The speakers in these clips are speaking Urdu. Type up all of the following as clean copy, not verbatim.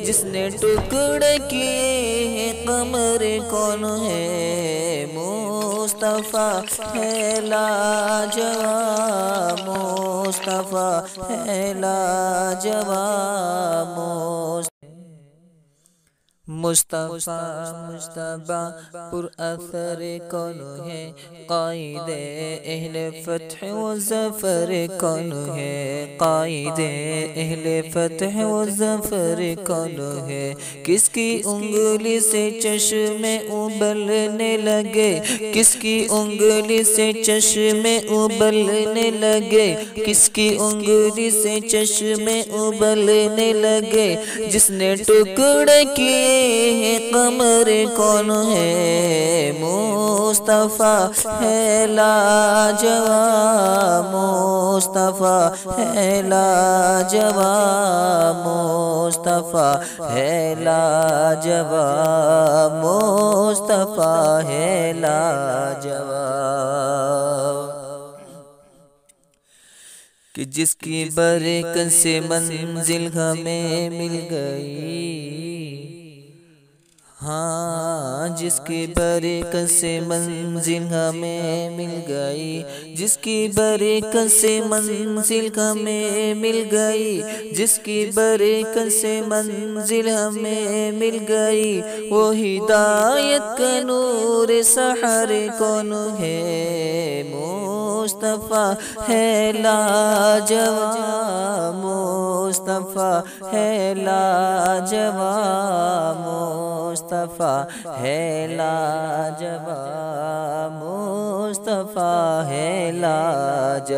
جس نے ٹکڑے کیے ہیں قمر کون ہے مصطفیٰ ہے لاجواب مصطفیٰ ہے لاجواب مصطفیٰ مجتبی پر اثر کون ہے قائد اہل فتح و ظفر کون ہے قائد اہل فتح و ظفر کون ہے کس کی انگلی سے چشمے ابلنے لگے کس کی انگلی سے چشمے ابلنے لگے کس کی انگلی سے چشمے ابلنے لگے جس نے ٹکڑے کیے قمر کون ہے مصطفیٰ ہے لاجواب مصطفیٰ ہے لاجواب مصطفیٰ ہے لاجواب مصطفیٰ ہے لاجواب کہ جس کی برکت سے منزل ہمیں مل گئی ہاں جس کی برکت سے منزل ہمیں مل گئی جس کی برکت سے منزل ہمیں مل گئی جس کی برکت سے منزل ہمیں مل گئی وہ ہدایت کا نور سحر کون ہے مصطفیٰ ہے لاجواب مصطفیٰ ہے لاجواب مصطفیٰ ہے لاجواب مصطفیٰ ہے لاجواب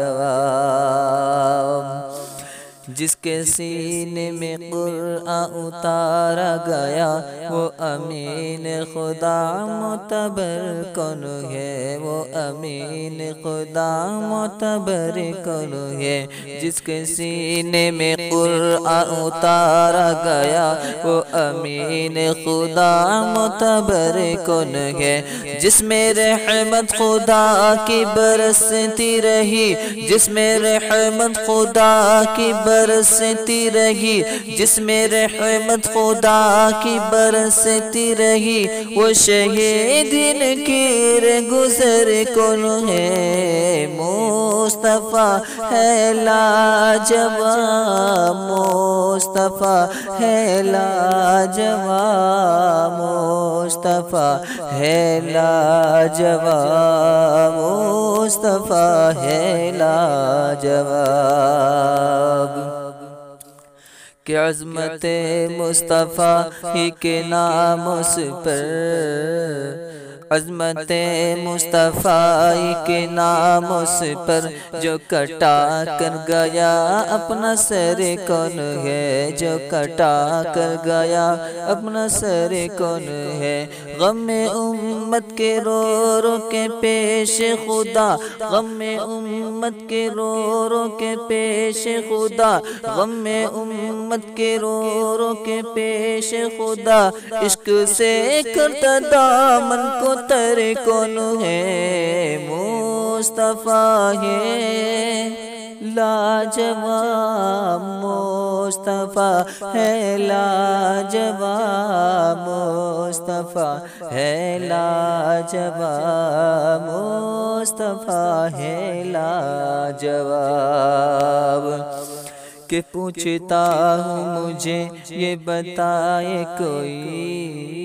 جس کے سینے میں قرآن اتارا گیا وہ امین خدا معتبر کون ہے وہ امین خدا معتبر کون ہے جس کے سینے میں قرآن اتارا گیا وہ امین خدا معتبر کون ہے جس میں رحمت خدا کی برستی رہی جس میں رحمت خدا کی برستی رہی جس میں رحمت خدا کی برستی رہی وہ شہید کی گزر کون ہے مصطفیٰ ہے لاجواب مصطفیٰ ہے لاجواب مصطفیٰ ہے لاجواب مصطفیٰ ہے لاجواب کہ عظمت مصطفیٰ ہی کے نام اس پر عظمت مصطفیٰ کے نام اس پر جو کٹا کر گیا اپنا سر کون ہے جو کٹا کر گیا اپنا سر کون ہے غم امت کے رو رو کے پیش خدا غم امت کے رو رو کے پیش خدا غم امت کے رو رو کے پیش خدا عشق سے کرتا دامن کو تر کون ہے مصطفیٰ ہے لاجواب مصطفیٰ ہے لاجواب مصطفیٰ ہے لاجواب مصطفیٰ ہے لاجواب کہ پوچھتا ہوں مجھے یہ بتائے کوئی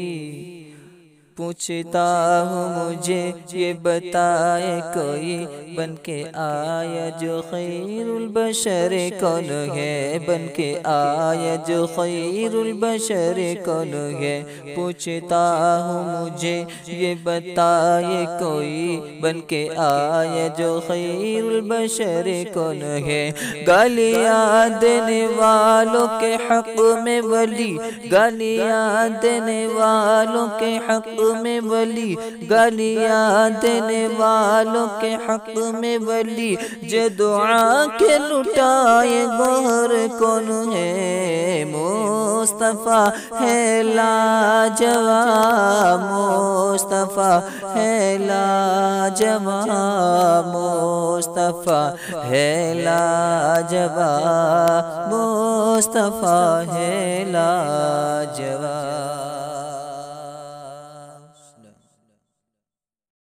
پوچھتا ہوں مجھے یہ بتائے کوئی بن کے آیا جو خیر البشر کون ہے بن کے آیا جو خیر البشر کون ہے پوچھتا ہوں مجھے یہ بتائے کوئی بن کے آیا جو خیر البشر کون ہے گالیاں دینے والوں کے حق میں ولی گالیاں دینے والوں کے حق میں ولی گالیاں دینے والوں کے حق میں ولی جو دعا کے لٹائے گوہر کون ہے مصطفیٰ ہے لاجواب مصطفیٰ ہے لاجواب مصطفیٰ ہے لاجواب مصطفیٰ ہے لاجواب جواب